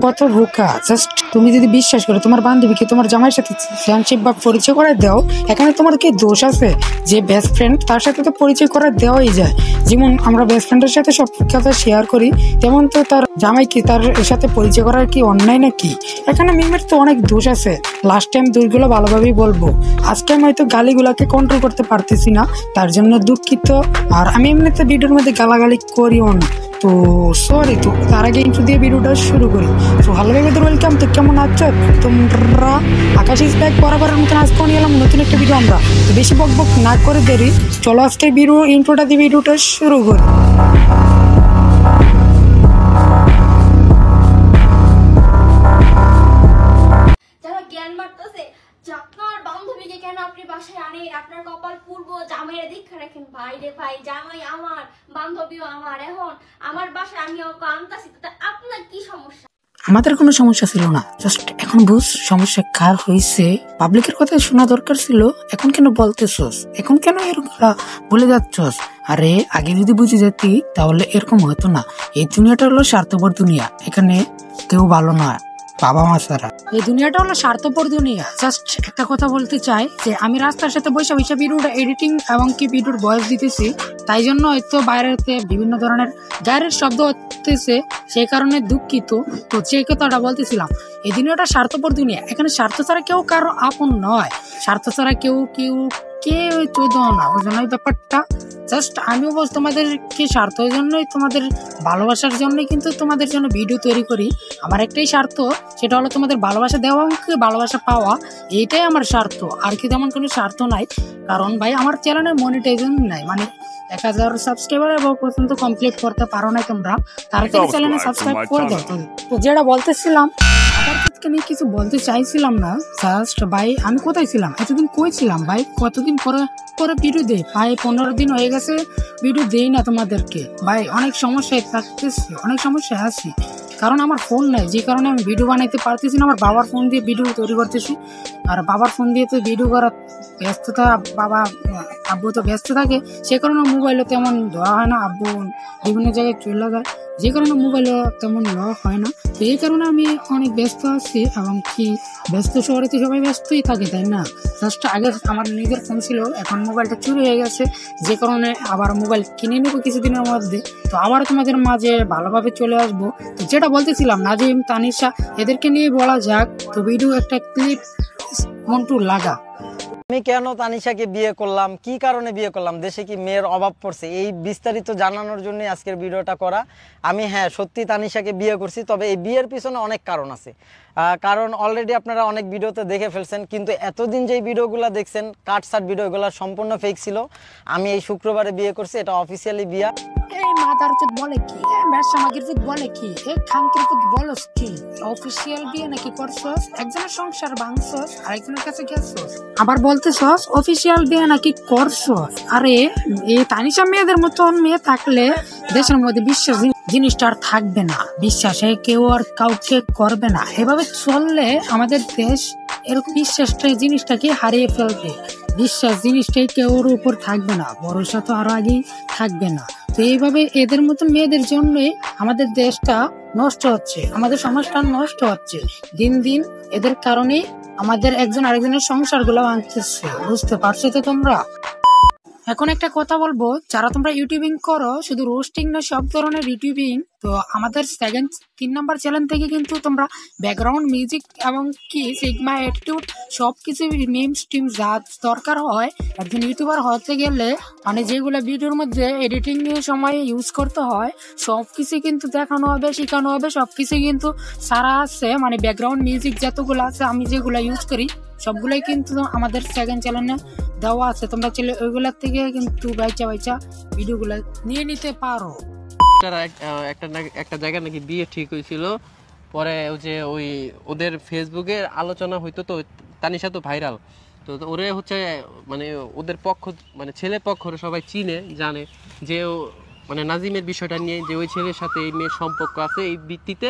কত বোকা। জাস্ট তুমি যদি বিশ্বাস করো তোমার বান্ধবীকে তোমার জামাইয়ের সাথে ফ্রেন্ডশিপ বা পরিচয় করে দাও, এখানে তোমার কি দোষ আছে? যে বেস্ট ফ্রেন্ড তার সাথে তো পরিচয় করে দেওয়াই যায়। যেমন আমরা বেস্ট ফ্রেন্ডের সাথে সব কথা শেয়ার করি, তেমন তো তার জামাইকে তার সাথে পরিচয় করার কি অন্যায় নাকি? এখানে মিমের তো অনেক দোষ আছে। লাস্ট টাইম দোষগুলো ভালোভাবেই বলবো। আজকে আমি হয়তো গালিগুলাকে কন্ট্রোল করতে পারতেছি না, তার জন্য দুঃখিত। আর আমি এমনিতে ভিডিওর মধ্যে গালাগালি করিও না, তো সরি। তো তার আগে ইন্ট্রো দিয়ে ভিডিওটা শুরু করি। তো হ্যালো বেবিদের ওয়েলকাম। তো কেমন আছো তোমরা? আকাশ ইজ ব্যাক বরাবরের মতন আজকে নিয়ে এলাম নতুন একটা ভিডিও। আমরা তো বেশি বক বক না করে দেরি, চলো আজকে ভিডিও ইন্ট্রোটা দিয়ে ভিডিওটা শুরু করি। আপনার বান্ধবীকে কেন আপনি বাসায় আনেন? আপনার কপাল পূর্ব জামাইয়ের দীক্ষা রাখেন। ভাই রে ভাই, জামাই আমার, বান্ধবীও আমার। এখন আমার বাসায় আমি ওকে আনতাছি, তো আপনার কি সমস্যা? আমাদের কোনো সমস্যা ছিল না, জাস্ট এখন বুঝ সমস্যা কার হয়েছে। পাবলিকের কথা শোনা দরকার ছিল, এখন কেন বলতেছস? এখন কেন এরকম বলে যাচ্ছস? আরে আগে যদি বুঝে যেতি তাহলে এরকম হতো না। এই দুনিয়াটা হলো স্বার্থপর দুনিয়া, এখানে কেউ ভালো না বাবা মা ছাড়া। এই দুনিয়াটা হলো স্বার্থপর দুনিয়া। জাস্ট একটা কথা বলতে চাই যে আমি রাস্তার সাথে বসে বসে ভিডিওটা এডিটিং এবং কি ভিডিওর ভয়েস দিতেছি, তাই জন্য হয়তো বাইরেতে বিভিন্ন ধরনের গায়ের শব্দ হতেছে, সেই কারণে দুঃখিত। তো যে কথাটা বলতেছিলাম, এই দুনিয়াটা স্বার্থপর দুনিয়া, এখানে স্বার্থ ছাড়া কেউ কারো আপন নয়, স্বার্থ ছাড়া কেউ চোদ্দ না, বুঝো না এই ব্যাপারটা? জাস্ট আমিও বস তোমাদেরকে স্বার্থের জন্যই, তোমাদের ভালোবাসার জন্যই কিন্তু তোমাদের জন্য ভিডিও তৈরি করি। আমার একটাই স্বার্থ, সেটা হলো তোমাদের ভালোবাসা দেওয়া, ভালোবাসা পাওয়া, এইটাই আমার স্বার্থ। আর কি তেমন কোনো স্বার্থ নাই, কারণ ভাই আমার চ্যানেলে মনিটাইজেশন নাই, মানে 1000 সাবস্ক্রাইবার এবং পর্যন্ত কমপ্লিট করতে পারো না তোমরা, তাড়াতাড়ি চ্যানেলে সাবস্ক্রাইব করে দাও। তো যেটা বলতেছিলাম, নিয়ে কিছু বলতে চাইছিলাম না। জাস্ট ভাই আমি কোথায় ছিলাম এতদিন? কই ছিলাম ভাই? কতদিন পরে পরে ভিডিও দেই ভাই? 15 দিন হয়ে গেছে ভিডিও দেই না তোমাদেরকে ভাই। অনেক সমস্যায় থাকতেছি, অনেক সমস্যায় আছি, কারণ আমার ফোন নাই, যে কারণে আমি ভিডিও বানাইতে পারতেছি না। আমার বাবার ফোন দিয়ে ভিডিও তৈরি করতেছি, আর বাবার ফোন দিয়ে তো ভিডিও করার ব্যস্ততা, বাবা আব্বু তো ব্যস্ত থাকে, সে কারণে মোবাইলও তেমন ধোয়া হয় না। আব্বু বিভিন্ন জায়গায় চলে যায়, যে কারণে মোবাইলও তেমন লক হয় না। তো এই কারণে আমি অনেক ব্যস্ত আছি, এবং কি ব্যস্ত শহরে তো সবাই ব্যস্তই থাকে, তাই না? জাস্ট আগে আমার নিজের ফোন ছিল, এখন মোবাইলটা চুরি হয়ে গেছে, যে কারণে আবার মোবাইল কিনে নেবো কিছুদিনের মধ্যে। তো আবার তোমাদের মাঝে ভালোভাবে চলে আসবো। তো যেটা বলতেছিলাম, নাজিম, তানিশা, এদেরকে নিয়ে বলা যাক। তো ভিডিও একটা ক্লিপ মন্টু লাগা। আমি কেন তানিশাকে বিয়ে করলাম, কি কারণে বিয়ে করলাম, দেশে কি মেয়ের অভাব পড়ছে, এই বিস্তারিত জানানোর জন্য আজকের ভিডিওটা করা। আমি সত্যি তানিশাকে বিয়ে করছি, তবে এই বিয়ের পিছনে অনেক কারণ আছে। কারণ অলরেডি আপনারা অনেক ভিডিওতে দেখে ফেলছেন, কিন্তু এতদিন যেই ভিডিওগুলো দেখছেন কাটসাট ভিডিওগুলো সম্পূর্ণ ফেক ছিল। আমি এই শুক্রবারে বিয়ে করছি, এটা অফিসিয়ালি বিয়ে। এই মাদার চোদ বলে কি, ব্যবসা মাগির চোদ বলে কি, এই খানকির চোদ বলস কি? অফিসিয়াল বিয়ে নাকি করছস? একজনের সংসার ভাঙছস, আরেকজনের কাছে গেছস, আবার বলতেছস অফিসিয়াল বিয়ে নাকি করছস। আরে এই তানিশা মেয়েদের মতন মেয়ে থাকলে দেশের মধ্যে বিশ্বাস জিনিসটা আর থাকবে না, বিশ্বাসে কেউ আর কাউকে করবে না। এভাবে চললে আমাদের দেশ এরকম বিশ্বাসটা জিনিসটাকে হারিয়ে ফেলবে। বিশ্বাস জিনিসটাই কেউর উপর থাকবে না, ভরসা তো আরো আগেই থাকবে না। তো এইভাবে এদের মতো মেয়েদের জন্যই আমাদের দেশটা নষ্ট হচ্ছে, আমাদের সমাজটা নষ্ট হচ্ছে দিন দিন। এদের কারণেই আমাদের একজন আরেকজনের সংসার গুলো ভাঙতেছে, বুঝতে পারছো তো তোমরা? এখন একটা কথা বলবো, যারা তোমরা ইউটিউবিং করো, শুধু রোস্টিং না, সব ধরনের ইউটিউবিং, তো আমাদের 3 নাম্বার চ্যানেল থেকে কিন্তু তোমরা ব্যাকগ্রাউন্ড মিউজিক এবং কি সিগমা অ্যাটিটিউড সবকিছু মিমস টিম যা দরকার হয় একজন ইউটিউবার হতে গেলে, মানে যেগুলো ভিডিওর মধ্যে এডিটিং এর সময় ইউজ করতে হয়, সবকিছু কিন্তু দেখানো হবে, শেখানো হবে, সবকিছু কিন্তু সারা আছে। মানে ব্যাকগ্রাউন্ড মিউজিক যতগুলো আছে আমি যেগুলো ইউজ করি সবগুলোই কিন্তু আমাদের সেকেন্ড চ্যানেলে দেওয়া আছে। তোমরা চলে ওইগুলোর থেকে কিন্তু বাইচা ভিডিওগুলো নিয়ে নিতে পারো। একটা জায়গায় নাকি বিয়ে ঠিক হয়েছিল, পরে ওই ওদের ফেসবুকে আলোচনা হইতো, তো তানিশা তো ভাইরাল, তো ওরে মানে ওদের পক্ষ, মানে ছেলে পক্ষ সবাই চিনে জানে যে মানে নাজিমের বিষয়টা নিয়ে, যে ওই ছেলের সাথে এই মেয়ের সম্পর্ক আছে, এই ভিত্তিতে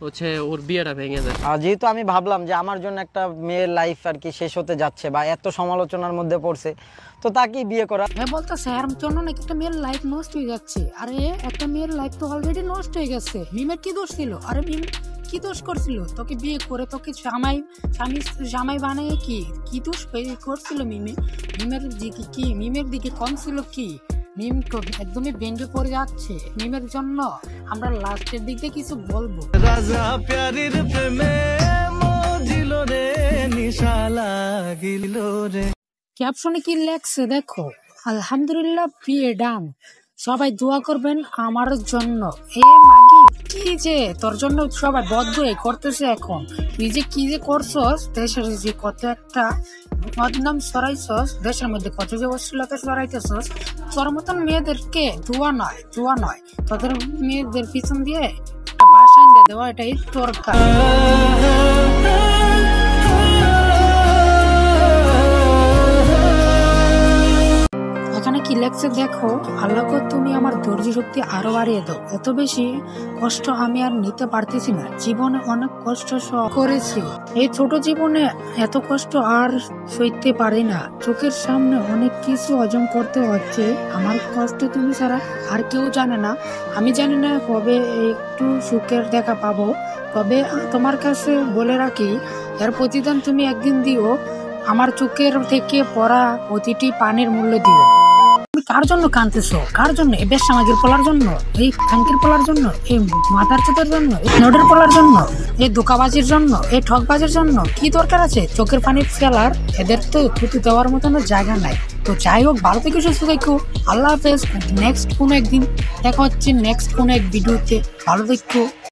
হচ্ছে ওর বিয়েটা ভেঙে যায়। যেহেতু আমি ভাবলাম যে আমার জন্য একটা মেয়ের লাইফ আর কি শেষ হতে যাচ্ছে বা এত সমালোচনার মধ্যে পড়ছে, তো তাকেই বিয়ে করা। বলতেছে এর জন্য নাকি একটা মেয়ের লাইফ নষ্ট হয়ে যাচ্ছে। আরে একটা মেয়ের লাইফ তো অলরেডি নষ্ট হয়ে গেছে, মিমের কি দোষ ছিল? আরে মিম কি দোষ করছিল? তোকে বিয়ে করে তোকে জামাই বানায় কি দোষ করছিল মিমের দিকে কম ছিল কি? মিম তো একদমই ভেঙে পড়ে যাচ্ছে মিমের জন্য। আমরা লাস্টের দিকে কিছু বলবো। রাজা প্যারির প্রেমে মজিল রে নিশা লাগিল রে। ক্যাপশনে কি লেখছে দেখো, আলহামদুলিল্লাহ বিয়ে ডান, সবাই দোয়া করবেন আমার জন্য। এ মাগি কি যে তোর জন্য সবাই বদ্ধ করতেছে এখন। তুই যে কি যে করছস, দেশের যে কত একটা বদনাম সরাইছস, দেশের মধ্যে কত যে অশ্লীলতা সরাইতেছস, তোর মতন মেয়েদেরকে দোয়া নয় তোদের মেয়েদের পিছন দিয়ে একটা বাসা এনে দেওয়া, এটাই তোর কাজ। এখানে কি লেখছে দেখো, আল্লাহ তুমি আমার ধৈর্য শক্তি আরো বাড়িয়ে দাও, এত বেশি কষ্ট আমি আর নিতে পারতেছি না, জীবনে অনেক কষ্ট করেছি, এই ছোট জীবনে এত কষ্ট আর সইতে পারি না, চোখের সামনে অনেক কিছু অর্জন করতে হচ্ছে, আমার কষ্ট তুমি ছাড়া আর কেউ জানে না, আমি জানি না কবে একটু সুখের দেখা পাবো, তবে তোমার কাছে বলে রাখি এর প্রতিদান তুমি একদিন দিও, আমার চোখের থেকে পড়া প্রতিটি পানির মূল্য দিও। তুমি কার জন্য কাঁদতেছো? কার জন্য? এই বেশ্যামাগির পোলার জন্য, এই খানকির পোলার জন্য, এই মাথার চোতের জন্য, এই নোটের পোলার জন্য, এই ধোকাবাজির জন্য, এই ঠকবাজির জন্য কি দরকার আছে চোখের পানি ফেলার? এদের তো থুতু দেওয়ার মতন জায়গা নাই। তো যাই হোক, ভালো থেকে সুস্থ থেকো, আল্লাহ হাফেজ। নেক্সট কোনো একদিন দেখা হচ্ছে নেক্সট কোনো এক ভিডিওতে, ভালো থেকো।